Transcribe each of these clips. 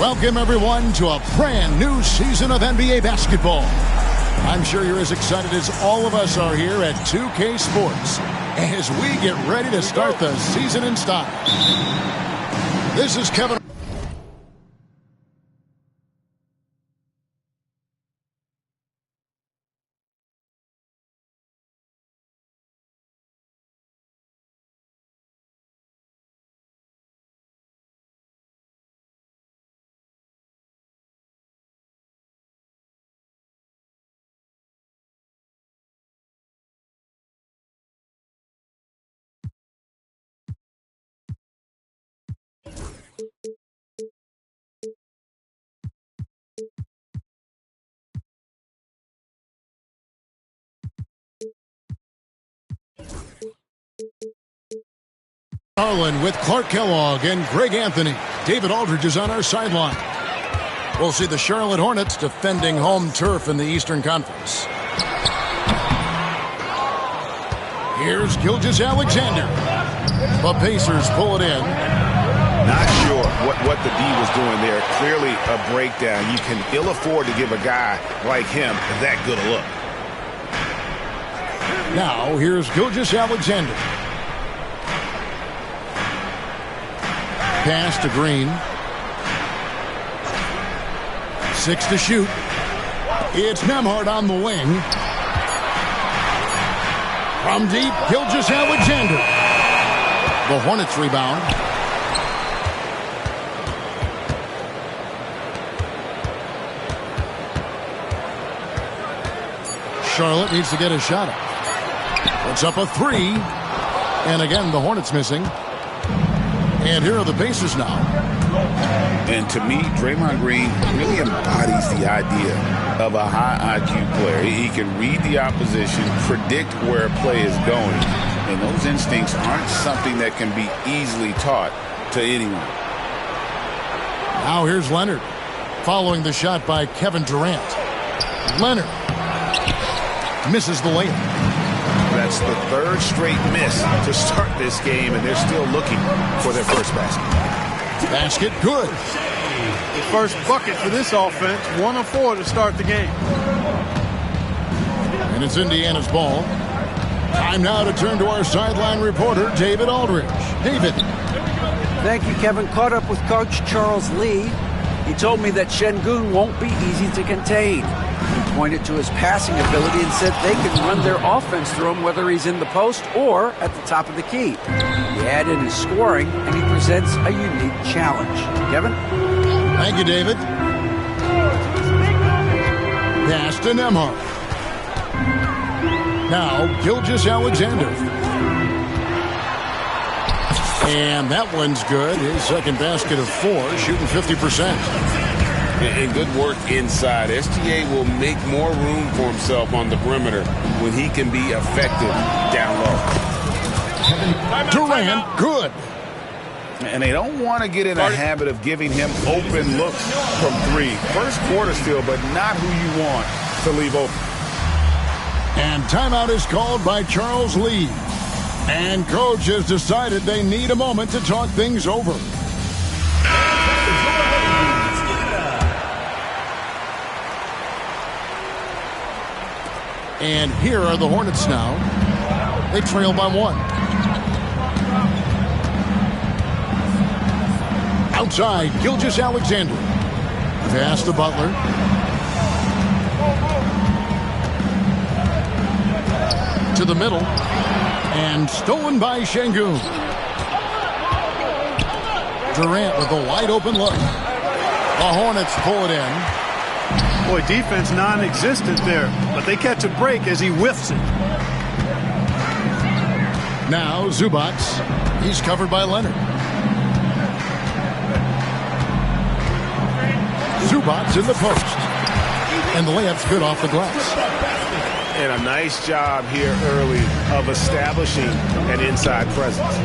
Welcome, everyone, to a brand new season of NBA basketball. I'm sure you're as excited as all of us are here at 2K Sports as we get ready to start the season in style. This is Kevin. Harlan with Clark Kellogg and Greg Anthony. David Aldridge is on our sideline. We'll see the Charlotte Hornets defending home turf in the Eastern Conference. Here's Gilgeous-Alexander. The Pacers pull it in. Not sure what the D was doing there. Clearly a breakdown. You can ill afford to give a guy like him that good a look. Now here's Gilgeous-Alexander. Pass to Green. 6 to shoot. It's Nembhard on the wing. From deep, Gilgeous-Alexander. The Hornets rebound. Charlotte needs to get a shot up. It's up a 3. And again, the Hornets missing. And here are the Pacers now. And to me, Draymond Green really embodies the idea of a high IQ player. He can read the opposition, predict where a play is going, and those instincts aren't something that can be easily taught to anyone. Now here's Leonard, following the shot by Kevin Durant. Leonard misses the layup. That's the third straight miss to start this game, and they're still looking for their first basket. Basket good. The first bucket for this offense, 1 of 4 to start the game. And it's Indiana's ball. Time now to turn to our sideline reporter, David Aldridge. David. Thank you, Kevin. Caught up with Coach Charles Lee. He told me that Şengün won't be easy to contain. He pointed to his passing ability and said they can run their offense through him whether he's in the post or at the top of the key. He add in his scoring, and he presents a unique challenge. Kevin? Thank you, David. Pass to Nembhard. Now, Gilgeous-Alexander. And that one's good. His second basket of 4, shooting 50%. And good work inside. SGA will make more room for himself on the perimeter when he can be effective down low. Durant, good. And they don't want to get in a habit of giving him open looks from 3. First quarter still, but not who you want to leave open. And timeout is called by Charles Lee. And coach has decided they need a moment to talk things over. And here are the Hornets now. They trail by 1. Outside, Gilgeous-Alexander. Pass to Butler. To the middle. And stolen by Şengün. Durant with a wide open look. The Hornets pull it in. Boy, defense non-existent there, but they catch a break as he whiffs it. Now Zubac. He's covered by Leonard. Zubac in the post. And the layup's good off the glass. And a nice job here early of establishing an inside presence.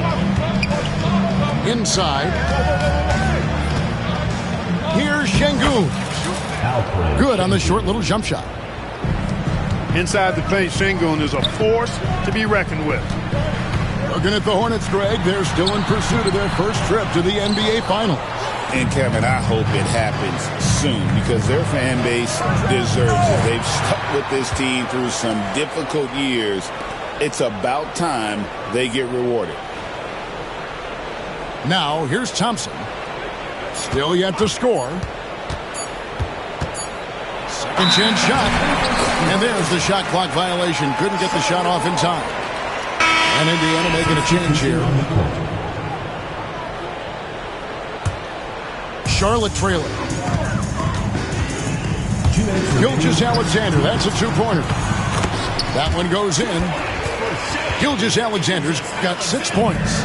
Inside. Here's Şengün. Good on the short little jump shot. Inside the paint, Şengün is a force to be reckoned with. Looking at the Hornets, Greg, they're still in pursuit of their first trip to the NBA Finals. And, Kevin, I hope it happens soon because their fan base deserves it. They've stuck with this team through some difficult years. It's about time they get rewarded. Now, here's Thompson. Still yet to score. Second chance shot. And there's the shot clock violation. Couldn't get the shot off in time. And Indiana making a change here. Charlotte trailing. Gilgeous-Alexander, that's a two-pointer. That one goes in. Gilgeous-Alexander's got 6 points.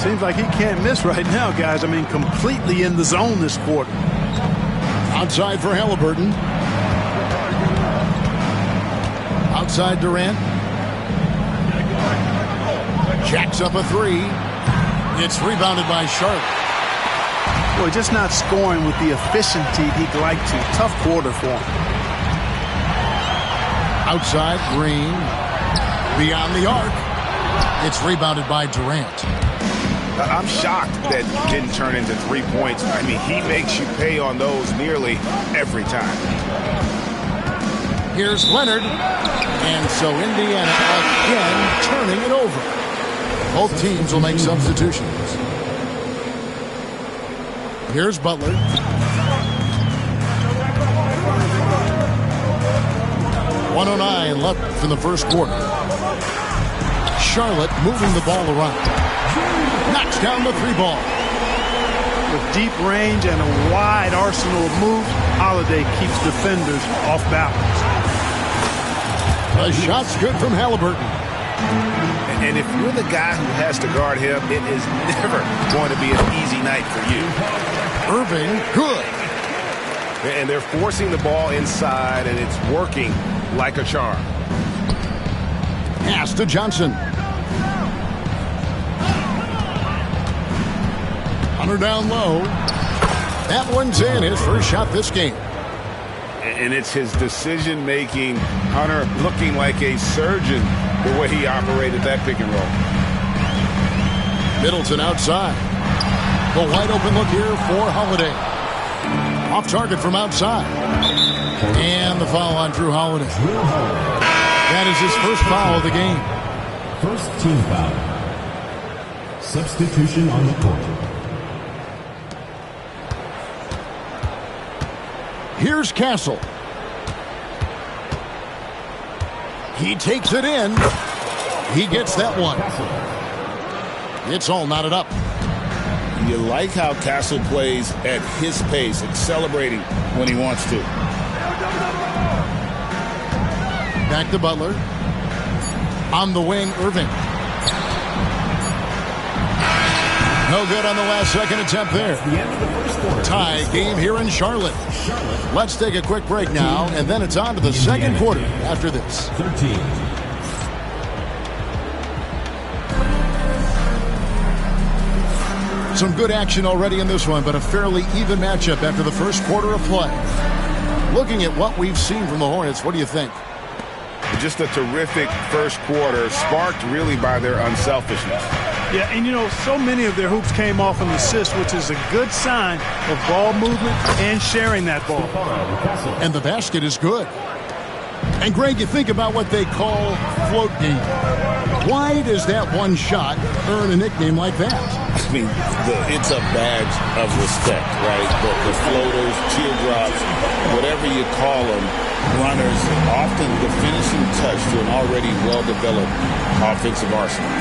Seems like he can't miss right now, guys. I mean, completely in the zone this quarter. Outside for Halliburton. Outside Durant. Jacks up a three. It's rebounded by Charlotte. Boy, just not scoring with the efficiency he'd like to. Tough quarter for him. Outside, Green. Beyond the arc. It's rebounded by Durant. I'm shocked that didn't turn into 3 points. I mean, he makes you pay on those nearly every time. Here's Leonard. And so Indiana again turning it over. Both teams will make substitutions. Here's Butler. .109 left in the first quarter. Charlotte moving the ball around. Knocks down the three ball. With deep range and a wide arsenal of moves, Holiday keeps defenders off balance. The shot's good from Halliburton. And if you're the guy who has to guard him, it is never going to be an easy night for you. Irving, good. And they're forcing the ball inside, and it's working like a charm. Pass to Johnson. Hunter down low. That one's in. His first shot this game. And it's his decision-making. Hunter looking like a surgeon the way he operated that pick and roll. Middleton outside. The wide open look here for Holiday. Off target from outside. And the foul on Drew Holiday. That is his first foul of the game. First team foul. Substitution on the court. Here's Castle. He takes it in. He gets that one. It's all knotted up. You like how Castle plays at his pace, accelerating when he wants to. Back to Butler. On the wing, Irving. No good on the last second attempt there. Tie game here in Charlotte. Let's take a quick break now, and then it's on to the second quarter after this. 13. Some good action already in this one, but a fairly even matchup after the first quarter of play. Looking at what we've seen from the Hornets, what do you think? Just a terrific first quarter, sparked really by their unselfishness. Yeah, and you know, so many of their hoops came off an assist, which is a good sign of ball movement and sharing that ball. And the basket is good. And Greg, you think about what they call float game. Why does that one shot earn a nickname like that? I mean, it's a badge of respect, right? The floaters, teardrops, whatever you call them, runners, often the finishing touch to an already well-developed offensive arsenal.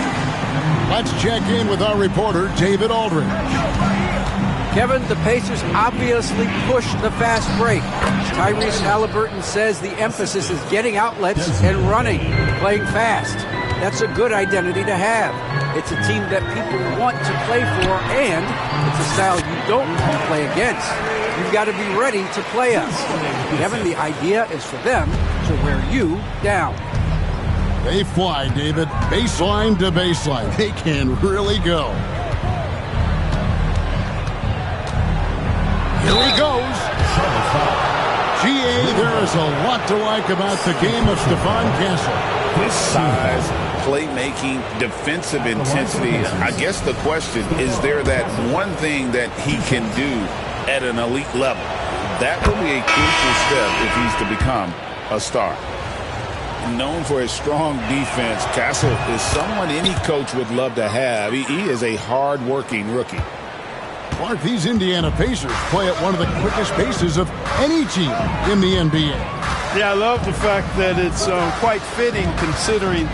Let's check in with our reporter, David Aldridge. Kevin, the Pacers obviously pushed the fast break. Tyrese Halliburton says the emphasis is getting outlets and running, playing fast. That's a good identity to have. It's a team that people want to play for, and it's a style you don't want to play against. You've got to be ready to play us. Kevin, the idea is for them to wear you down. They fly, David. Baseline to baseline. They can really go. Here he goes. GA, there is a lot to like about the game of Stephon Castle. His size playmaking, defensive intensity. I guess the question is there that one thing that he can do at an elite level. That will be a crucial step if he's to become a star. Known for his strong defense, Castle is someone any coach would love to have. He is a hard-working rookie. Clark, these Indiana Pacers play at one of the quickest paces of any team in the NBA. Yeah, I love the fact that it's quite fitting considering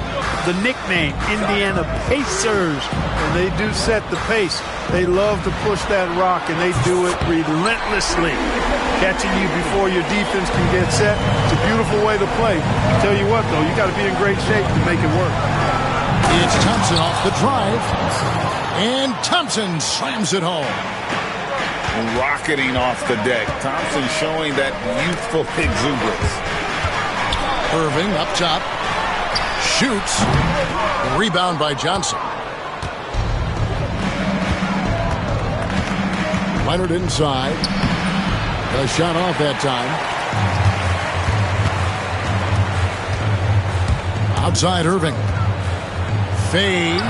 the nickname, Indiana Pacers. And they do set the pace. They love to push that rock, and they do it relentlessly. Catching you before your defense can get set. It's a beautiful way to play. Tell you what, though, you got to be in great shape to make it work. It's Thompson off the drive. And Thompson slams it home. Rocketing off the deck. Thompson showing that youthful exuberance. Irving up top. Shoots. Rebound by Johnson. Leonard inside. A shot off that time. Outside Irving. Fades.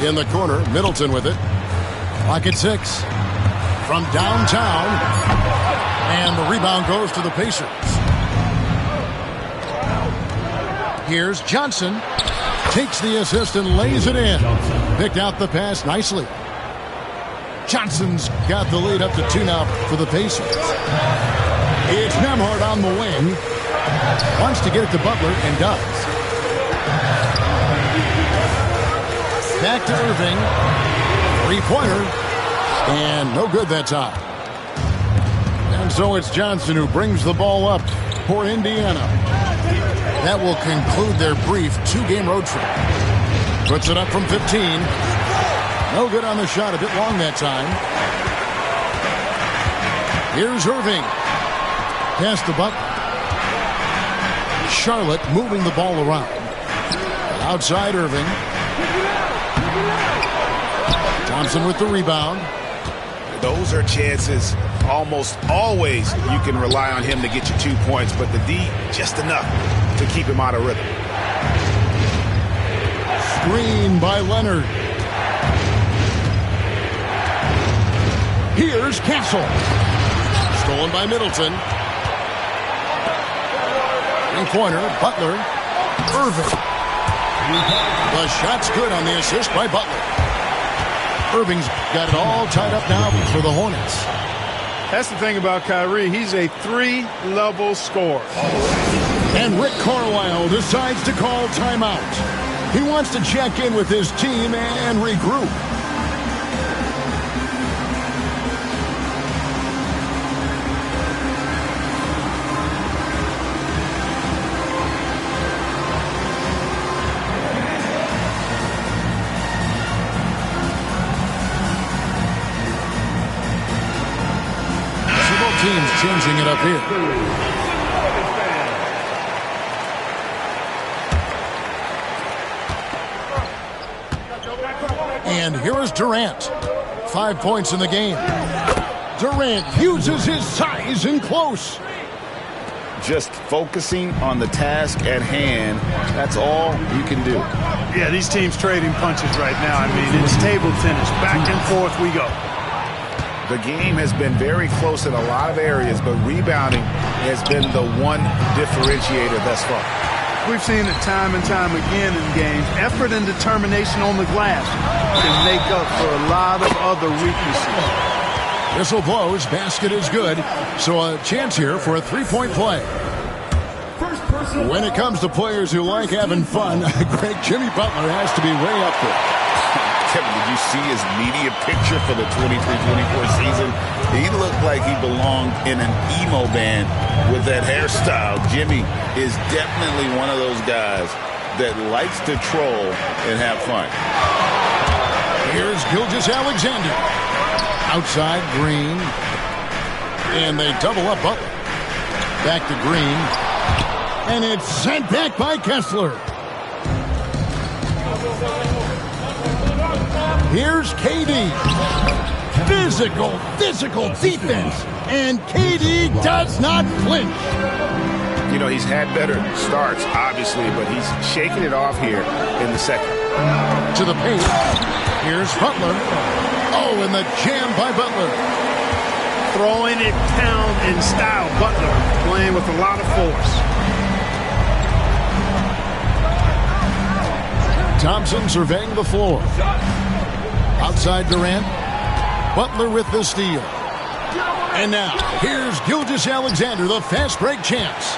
In the corner, Middleton with it. Clock at 6. From downtown. And the rebound goes to the Pacers. Here's Johnson. Takes the assist and lays it in. Picked out the pass nicely. Johnson's got the lead up to 2 now for the Pacers. It's Nembhard on the wing. Wants to get it to Butler and does. Back to Irving. 3-pointer. And no good that time. And so it's Johnson who brings the ball up for Indiana. That will conclude their brief 2-game road trip. Puts it up from 15. No good on the shot. A bit long that time. Here's Irving. Pass the Butler. Charlotte moving the ball around. Outside Irving. Thompson with the rebound. Those are chances. Almost always you can rely on him to get you 2 points, but the D just enough to keep him out of rhythm. Screen by Leonard. Here's Castle. Stolen by Middleton. 3-pointer, Butler. Irving. The shot's good on the assist by Butler. Irving's got it all tied up now for the Hornets. That's the thing about Kyrie. He's a 3-level scorer. And Rick Carlisle decides to call timeout. He wants to check in with his team and regroup. Teams changing it up here. And here is Durant. 5 points in the game. Durant uses his size in close. Just focusing on the task at hand. That's all you can do. Yeah, these teams trading punches right now. I mean, it's table tennis. Back and forth we go. The game has been very close in a lot of areas, but rebounding has been the one differentiator thus far. We've seen it time and time again in games. Effort and determination on the glass can make up for a lot of other weaknesses. Whistle blows. Basket is good. So a chance here for a 3-point play. When it comes to players who like having fun, great Jimmy Butler has to be way up there. Kevin, did you see his media picture for the 23-24 season? He looked like he belonged in an emo band with that hairstyle. Jimmy is definitely one of those guys that likes to troll and have fun. Here's Gilgeous-Alexander. Outside Green. And they double up Butler. Back to Green. And it's sent back by Kessler. Here's KD. Physical defense. And KD does not flinch. You know, he's had better starts, obviously, but he's shaking it off here in the second. To the paint. Here's Butler. Oh, and the jam by Butler. Throwing it down in style. Butler playing with a lot of force. Thompson surveying the floor. Outside Durant. Butler with the steal. And now, here's Gilgeous-Alexander, the fast break champs.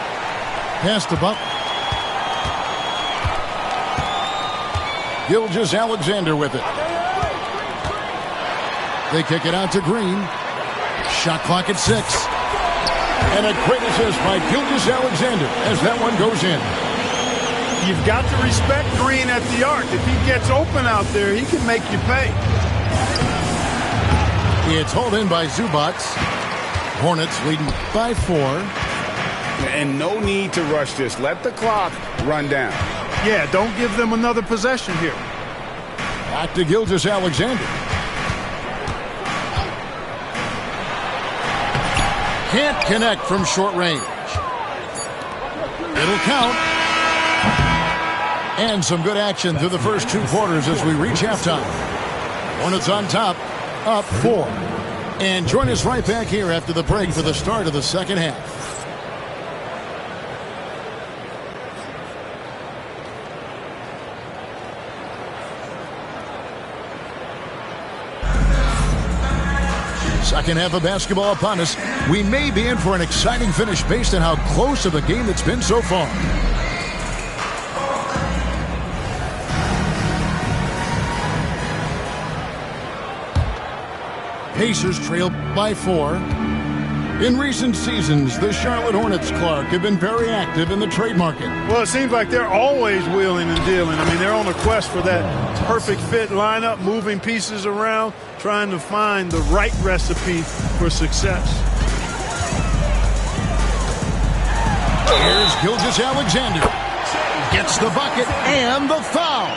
Pass to Butler. Gilgeous-Alexander with it. They kick it out to Green. Shot clock at 6. And a great assist by Gilgeous-Alexander as that one goes in. You've got to respect Green at the arc. If he gets open out there, he can make you pay. It's hauled in by Zubac. Hornets leading by 4. And no need to rush this. Let the clock run down. Yeah, don't give them another possession here. Back to Gilgeous-Alexander. Can't connect from short range. It'll count. And some good action through the first 2 quarters as we reach halftime. Hornets on top, up 4. And join us right back here after the break for the start of the second half. Second half of basketball upon us. We may be in for an exciting finish based on how close of a game it's been so far. Pacers trail by 4. In recent seasons, the Charlotte Hornets, Clark, have been very active in the trade market. Well, it seems like they're always wheeling and dealing. I mean, they're on a quest for that perfect fit lineup, moving pieces around, trying to find the right recipe for success. Here's Gilgeous-Alexander. Gets the bucket and the foul.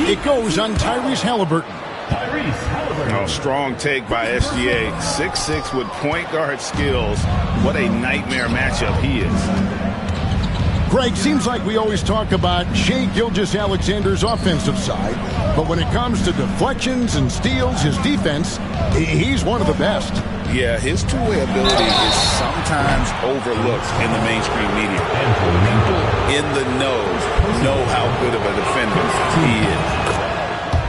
It goes on Tyrese Halliburton. Oh, strong take by SGA. 6'6" with point guard skills. What a nightmare matchup he is. Greg, seems like we always talk about Shai Gilgeous-Alexander's offensive side, but when it comes to deflections and steals, his defense, he's one of the best. Yeah, his two-way ability is sometimes overlooked in the mainstream media. People in the know how good of a defender he is.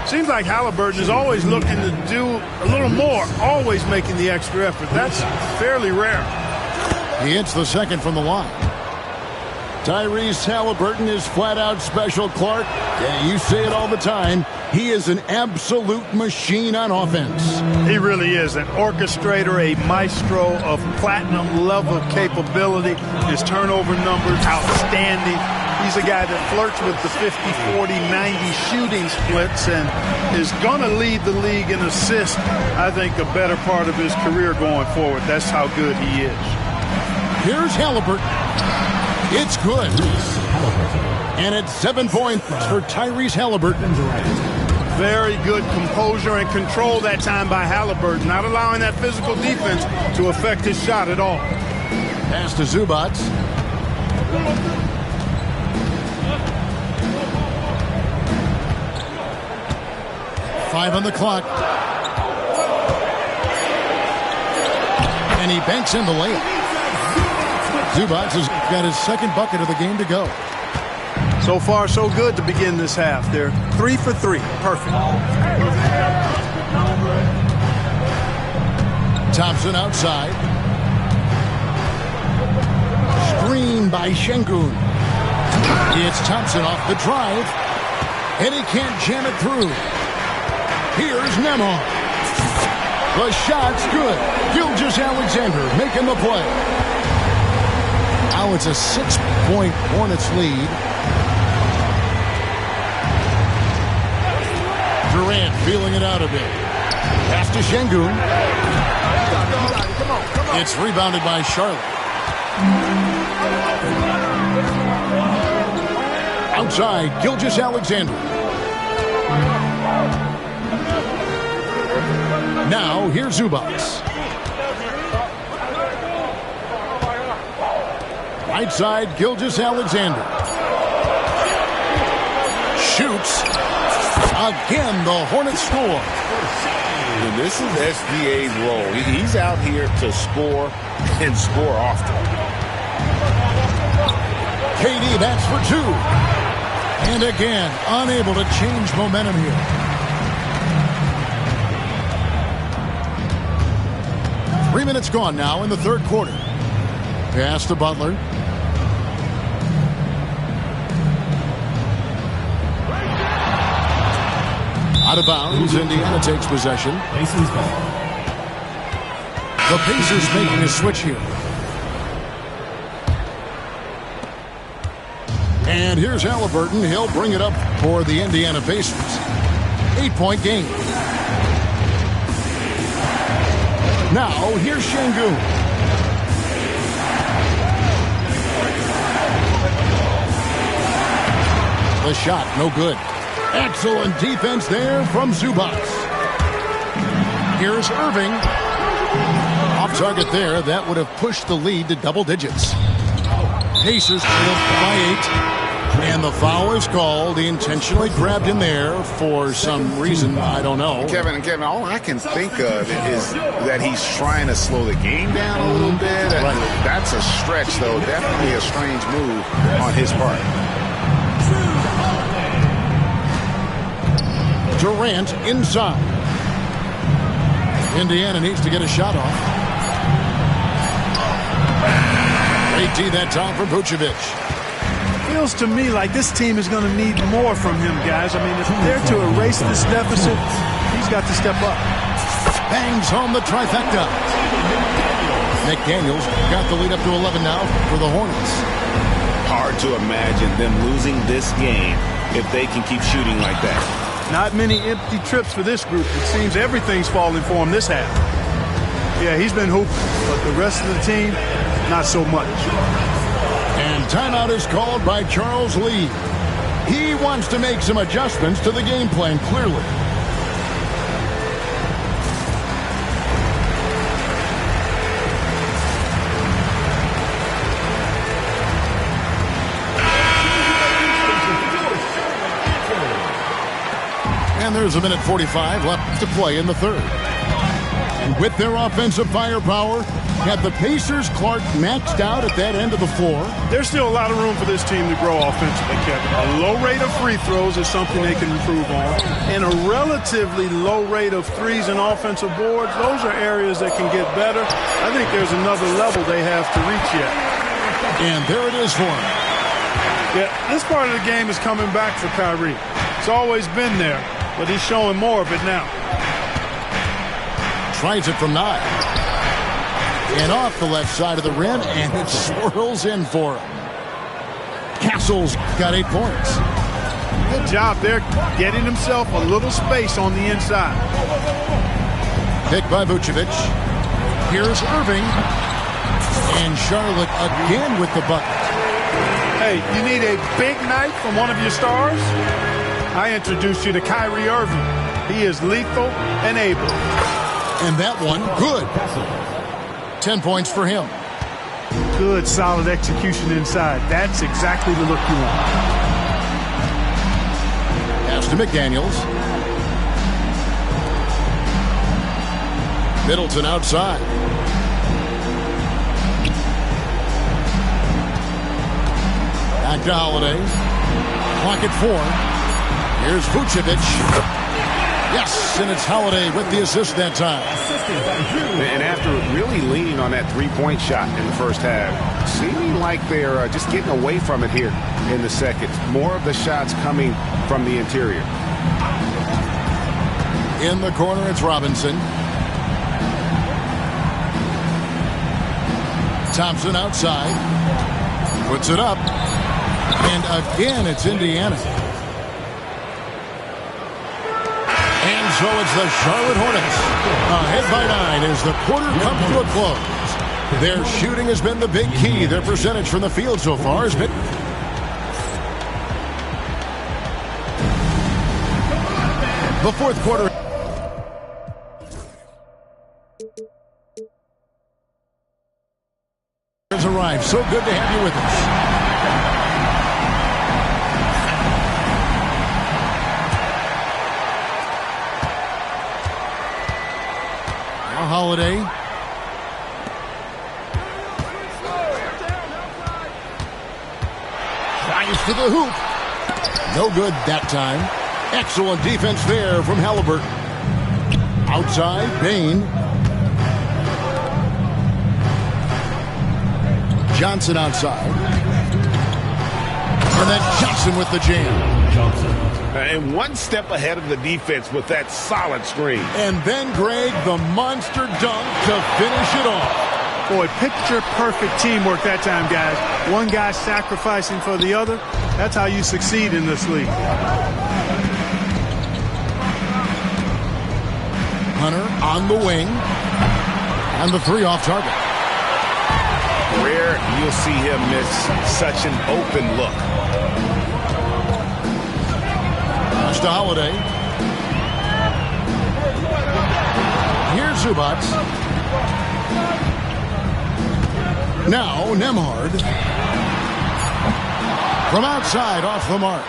Seems like Halliburton is always looking to do a little more, always making the extra effort. That's fairly rare. He hits the second from the line. Tyrese Halliburton is flat-out special, Clark. Yeah, you say it all the time. He is an absolute machine on offense. He really is an orchestrator, a maestro of platinum-level capability. His turnover numbers, outstanding. He's a guy that flirts with the 50, 40, 90 shooting splits and is going to lead the league in assists, I think, a better part of his career going forward. That's how good he is. Here's Halliburton. It's good. And it's 7 points for Tyrese Halliburton. Very good composure and control that time by Halliburton, not allowing that physical defense to affect his shot at all. Pass to Zubac. Five on the clock. And he banks in the layup. Zubac has got his second bucket of the game to go. So far, so good to begin this half. They're 3 for 3. Perfect. Thompson outside. Screen by Şengün. It's Thompson off the drive. And he can't jam it through. Here's Nembhard. The shot's good. Gilgeous-Alexander making the play. Now it's a 6-point Hornets lead. Durant feeling it out a bit. Pass to Şengün. It's rebounded by Charlotte. Outside, Gilgeous-Alexander. Now, here's Zubats. Right side, Gilgeous-Alexander. Shoots. Again, the Hornets score. And this is SGA's role. He's out here to score and score often. KD, that's for two. And again, unable to change momentum here. Three minutes gone now in the third quarter. Pass to Butler. Out of bounds, Indiana takes possession. Pacers ball. The Pacers making a switch here. And here's Halliburton. He'll bring it up for the Indiana Pacers. 8-point game. Now, here's Şengün. The shot, no good. Excellent defense there from Zubats. Here's Irving. Off target there. That would have pushed the lead to double digits. Pacers trail by 8. And the foul is called. He intentionally grabbed in there for some reason. I don't know. Kevin, all I can think of is that he's trying to slow the game down a little bit. Right. That's a stretch, though. Definitely a strange move on his part. Durant inside. Indiana needs to get a shot off. Great D that time for Vucevic. Feels to me like this team is going to need more from him, guys. I mean, if they're to erase this deficit, he's got to step up. Bangs home the trifecta. McDaniels got the lead up to 11 now for the Hornets. Hard to imagine them losing this game if they can keep shooting like that. Not many empty trips for this group. It seems everything's falling for him this half. Yeah, he's been hooping, but the rest of the team, not so much. And timeout is called by Charles Lee. He wants to make some adjustments to the game plan, clearly. And there's a minute 45 left to play in the third. And with their offensive firepower, have the Pacers Clark maxed out at that end of the floor? There's still a lot of room for this team to grow offensively, Kevin. A low rate of free throws is something they can improve on. And a relatively low rate of threes and offensive boards, those are areas that can get better. I think there's another level they have to reach yet. And there it is for him. Yeah, this part of the game is coming back for Kyrie. It's always been there, but he's showing more of it now. Tries it from 9. And off the left side of the rim, and it swirls in for him. Castle's got 8 points. Good job there, getting himself a little space on the inside. Picked by Vucevic. Here's Irving. And Charlotte again with the bucket. Hey, you need a big night from one of your stars? I introduced you to Kyrie Irving. He is lethal and able. And that one, good. 10 points for him. Good, solid execution inside. That's exactly the look you want. Pass to McDaniels. Middleton outside. Back to Holiday. Clock at 4. Here's Vucevic. Yes, and it's Holiday with the assist that time. And after really leaning on that three-point shot in the first half, seeming like they're just getting away from it here in the second. More of the shots coming from the interior. In the corner, it's Robinson. Thompson outside. Puts it up. And again, it's Indiana. And so it's the Charlotte Hornets. Ahead by 9 as the quarter comes to a close. Their shooting has been the big key. Their percentage from the field so far has been... The fourth quarter. arrived. So good to have you with us. Now Holiday. Tries to the hoop. No good that time. Excellent defense there from Halliburton. Outside, Bain. Johnson outside. And then Johnson with the jam. Johnson. And one step ahead of the defense with that solid screen. And then, Greg, the monster dunk to finish it off. Boy, picture-perfect teamwork that time, guys. One guy sacrificing for the other. That's how you succeed in this league. Hunter on the wing. And the three off target. Rare you'll see him miss such an open look. Pass to Holiday. Here's Zubac. Now Nembhard. From outside, off the mark.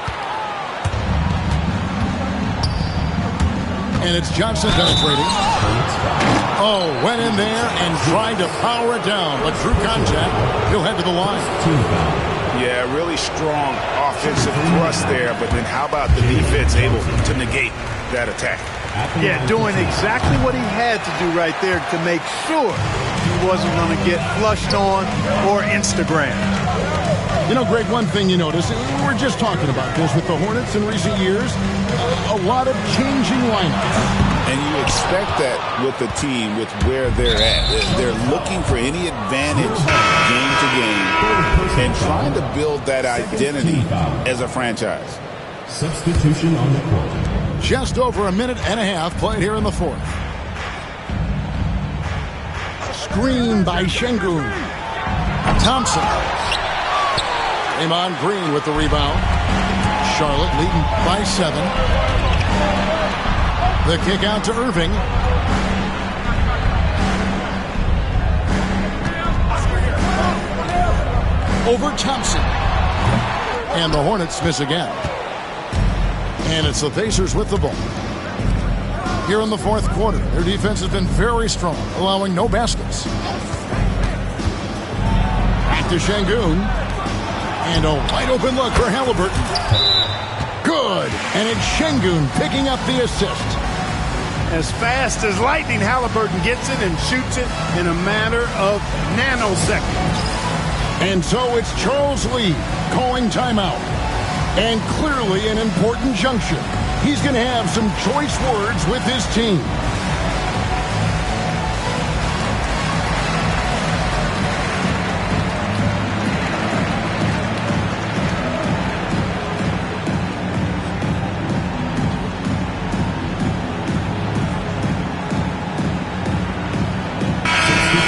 And it's Johnson penetrating. Oh, went in there and tried to power it down. But through contact, he'll head to the line. Yeah, really strong offensive thrust there. But then how about the defense able to negate that attack? Yeah, doing exactly what he had to do right there to make sure he wasn't going to get flushed on or Instagrammed. You know, Greg, one thing you notice, we were just talking about this with the Hornets in recent years, a lot of changing lineups. And you expect that with the team, with where they're at. They're looking for any advantage game to game and trying to build that identity as a franchise. Substitution on the court. Just over a minute and a half played here in the fourth. Screen by Şengün. Thompson. Draymond Green with the rebound. Charlotte leading by 7. The kick out to Irving. Over Thompson. And the Hornets miss again. And it's the Pacers with the ball. Here in the fourth quarter, their defense has been very strong, allowing no baskets. Back to Şengün. And a wide open look for Halliburton. Good. And it's Şengün picking up the assist. As fast as lightning, Halliburton gets it and shoots it in a matter of nanoseconds. And so it's Charles Lee calling timeout. And clearly an important juncture. He's going to have some choice words with his team.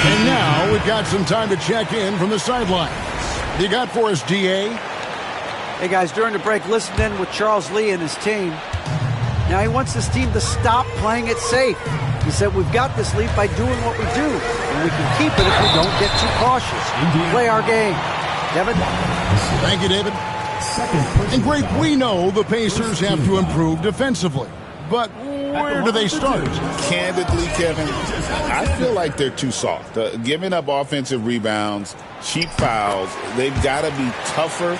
And now we've got some time to check in from the sidelines. You got for us, DA? Hey guys, during the break, listen in with Charles Lee and his team. Now he wants this team to stop playing it safe. He said we've got this lead by doing what we do, and we can keep it if we don't get too cautious. Play our game. Devin? Thank you, David. And Greg, we know the Pacers have to improve defensively, but where do they start? Candidly, Kevin, I feel like they're too soft. Giving up offensive rebounds, cheap fouls, they've got to be tougher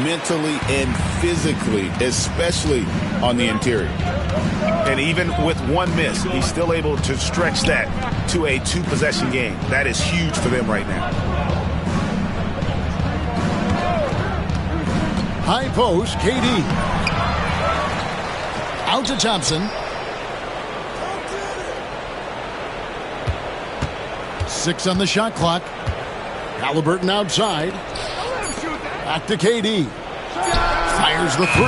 mentally and physically, especially on the interior. And even with one miss, he's still able to stretch that to a 2-possession game. That is huge for them right now. High post, KD. Out to Thompson. 6 on the shot clock. Halliburton outside. Back to KD. Fires the 3.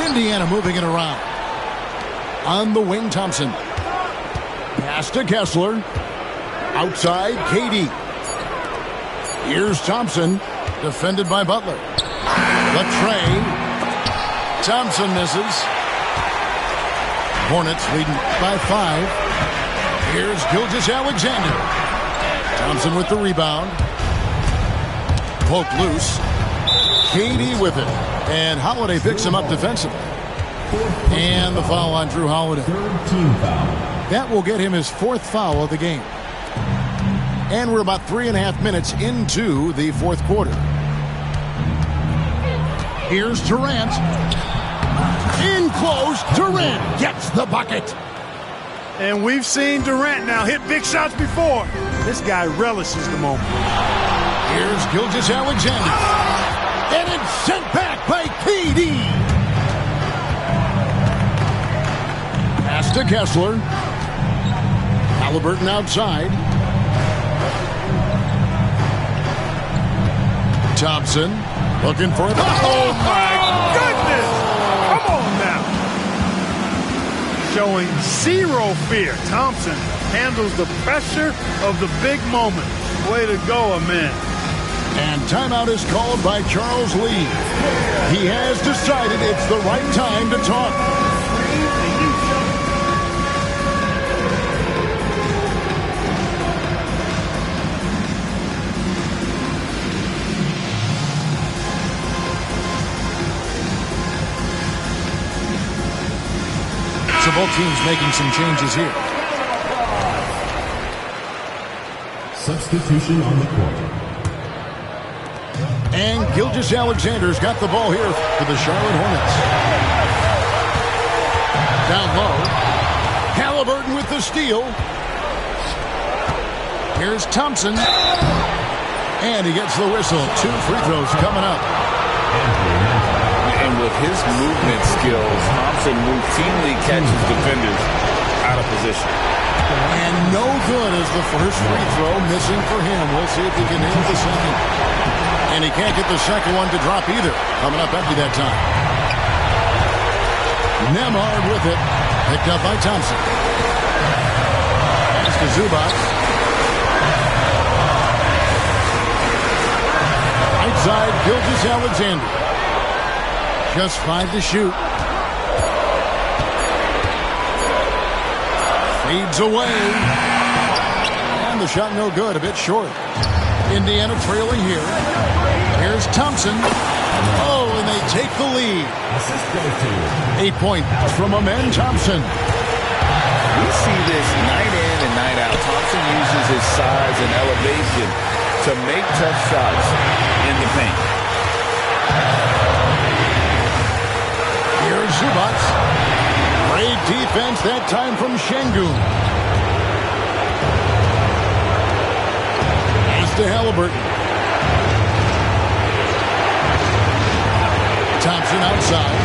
Indiana moving it around. On the wing, Thompson. Pass to Kessler. Outside, KD. Here's Thompson. Defended by Butler. The tray. Thompson misses. Hornets leading by 5. Here's Gilgeous-Alexander. Thompson with the rebound. Poke loose. Katie with it. And Holiday picks him up defensively. And the foul on Drew Holiday. Third team foul. That will get him his 4th foul of the game. And we're about 3.5 minutes into the 4th quarter. Here's Durant. In close, Durant gets the bucket. And we've seen Durant now hit big shots before. This guy relishes the moment. Here's Gilgeous-Alexander. And it's sent back by KD. Pass to Kessler. Halliburton outside. Thompson looking for it. Oh, my goodness! Come on now. Showing zero fear. Thompson handles the pressure of the big moment. Way to go, Amen. And timeout is called by Charles Lee. He has decided it's the right time to talk. So both teams making some changes here. Substitution on the court. And Gilgeous-Alexander's got the ball here for the Charlotte Hornets. Down low. Halliburton with the steal. Here's Thompson. And he gets the whistle. 2 free throws coming up. And with his movement skills, Thompson routinely catches defenders out of position. And no good is the first free throw missing for him. We'll see if he can hit the second. And he can't get the second one to drop either. Coming up empty that time. Nemhard with it. Picked up by Thompson. Pass to Zubac. Right side, Gilgeous-Alexander. Just 5 to shoot. Fades away. And the shot no good. A bit short. Indiana trailing here. Here's Thompson. Oh, and they take the lead. 8 points from Amen Thompson. We see this night in and night out. Thompson uses his size and elevation to make tough shots in the paint. Here's Zubac. Great defense that time from Şengün. Pass to Halliburton. Thompson outside.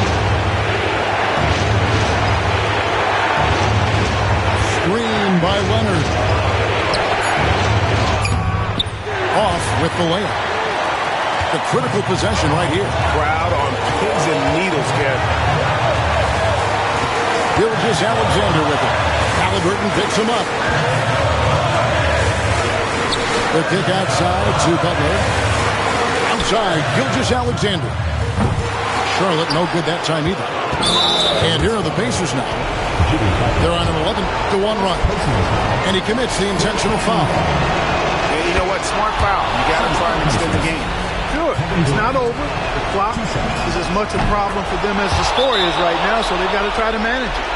Screen by Leonard. Off with the layup. The critical possession right here. Crowd on pins and needles, Kev. Gilgeous-Alexander with it. Halliburton picks him up. The kick outside to Butler. Outside, Gilgeous-Alexander. Charlotte no good that time either. And here are the Pacers now. They're on an 11-1 run. And he commits the intentional foul. And you know what? Smart foul. You got to try and extend the game. Sure. It's not over. The clock is as much a problem for them as the score is right now, so they've got to try to manage it.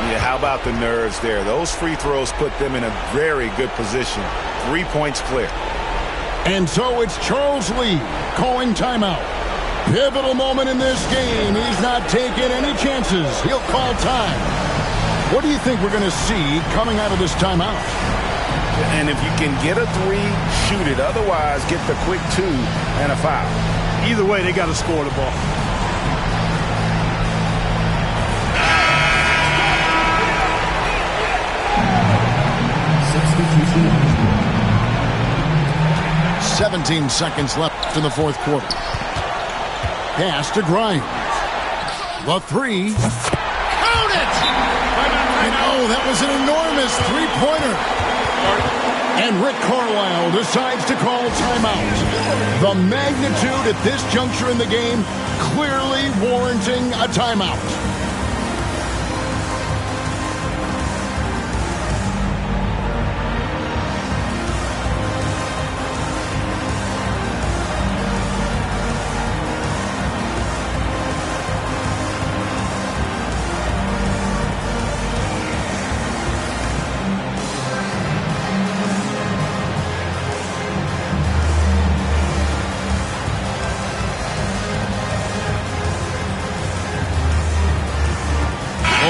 Yeah, how about the nerves there? Those free throws put them in a very good position. 3 points clear. And so it's Charles Lee calling timeout. Pivotal moment in this game. He's not taking any chances. He'll call time. What do you think we're going to see coming out of this timeout? And if you can get a 3, shoot it. Otherwise, get the quick 2 and a foul. Either way, they got to score the ball. Substitution on the court. 17 seconds left in the 4th quarter. Pass to Grimes. The 3. Count it! And oh, that was an enormous 3-pointer. And Rick Carlisle decides to call timeout. The magnitude at this juncture in the game clearly warranting a timeout.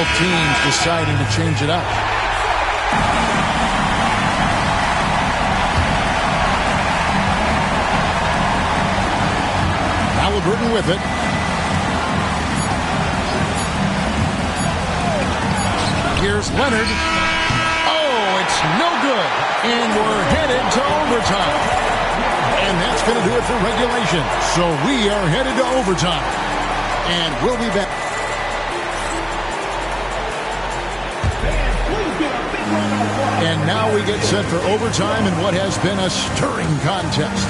Both teams deciding to change it up. Halliburton with it. Here's Leonard. Oh, it's no good. And we're headed to overtime. And that's going to do it for regulation. So we are headed to overtime. And we'll be back. And now we get set for overtime in what has been a stirring contest.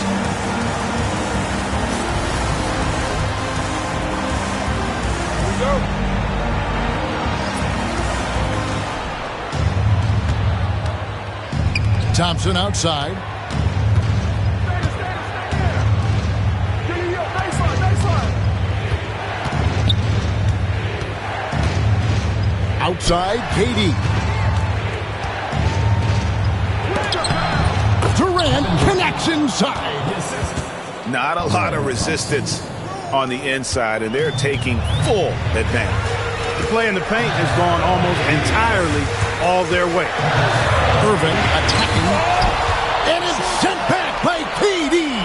Thompson outside. Outside, KD. Durant connects inside. Not a lot of resistance on the inside, and they're taking full advantage. The play in the paint has gone almost entirely all their way. Irving attacking, and it's sent back by KD.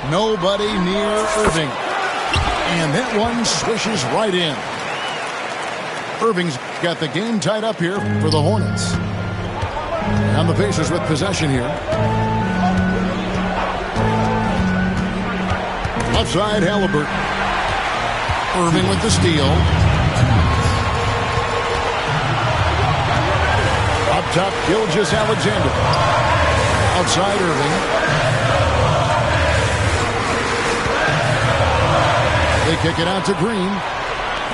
Nobody near Irving. And that one swishes right in. Irving's got the game tied up here for the Hornets. And the Pacers with possession here. Outside Halliburton. Irving with the steal. Up top, Gilgeous-Alexander. Outside Irving. They kick it out to Green.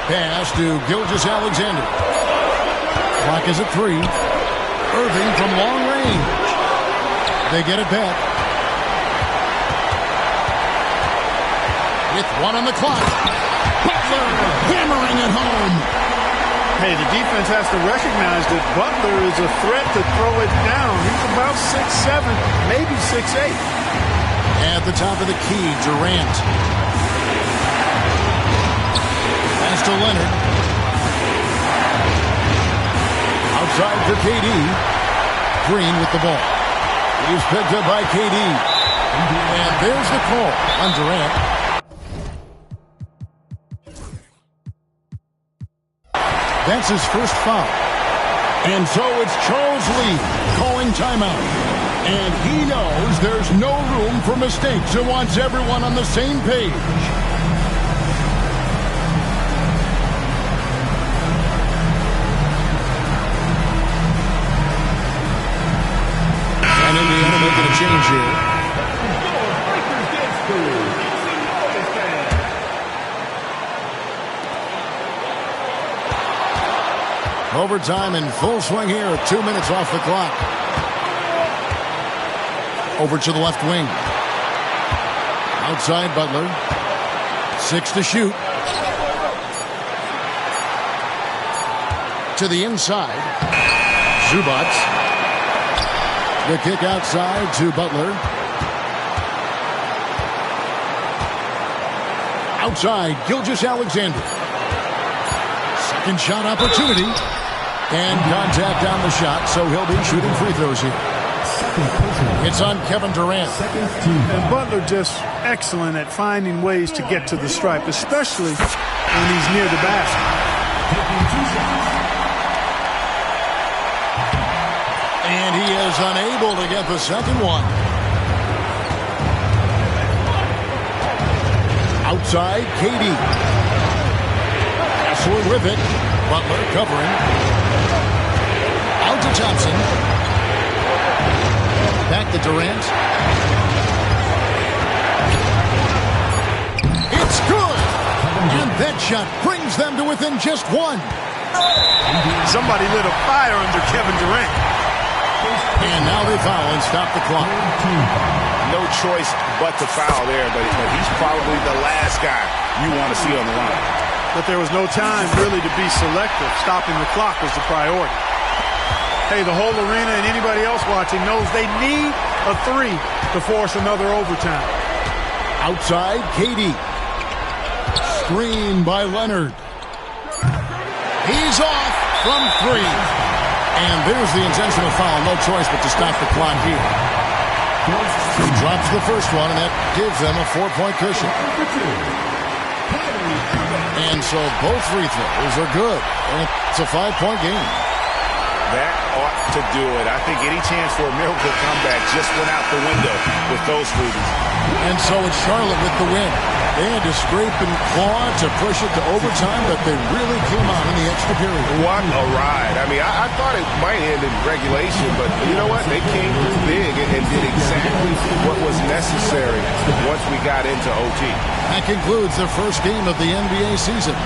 Pass to Gilgeous-Alexander. Clock is at 3. Irving from long range. They get it back. With 1 on the clock. Butler hammering it home. Hey, the defense has to recognize that Butler is a threat to throw it down. He's about 6'7", maybe 6'8". At the top of the key, Durant. Pass to Leonard. Outside for KD. Green with the ball. He's picked up by KD. And there's the call on Durant. That's his first foul. And so it's Charles Lee calling timeout. And he knows there's no room for mistakes and wants everyone on the same page. And Indiana making a change here. Overtime in full swing here. 2 minutes off the clock. Over to the left wing. Outside Butler. 6 to shoot. To the inside. Zubats. The kick outside to Butler. Outside, Gilgeous-Alexander. Second shot opportunity. And contact on the shot, so he'll be shooting free throws here. It's on Kevin Durant. And Butler just excellent at finding ways to get to the stripe, especially when he's near the basket. And he is unable to get the second one. Outside, KD. Kessler with it. Butler covering. Out to Thompson. Back to Durant. It's good! And that shot brings them to within just 1. Somebody lit a fire under Kevin Durant. And now they foul and stop the clock. No choice but to foul there, but he's probably the last guy you want to see on the line. But there was no time really to be selective. Stopping the clock was the priority. Hey, the whole arena and anybody else watching knows they need a 3 to force another overtime. Outside, KD. Screen by Leonard. He's off from 3. And there's the intentional foul. No choice but to stop the clock here. He drops the first one, and that gives them a 4-point cushion. And so both free throws are good. And it's a 5-point game. That ought to do it. I think any chance for a miracle comeback just went out the window with those freebies. And so it's Charlotte with the win. They had to scrape and claw to push it to overtime, but they really came on in the extra period. What a ride. I mean, I thought it might end in regulation, but you know what? They came through big and did exactly what was necessary once we got into OT. That concludes the first game of the NBA season.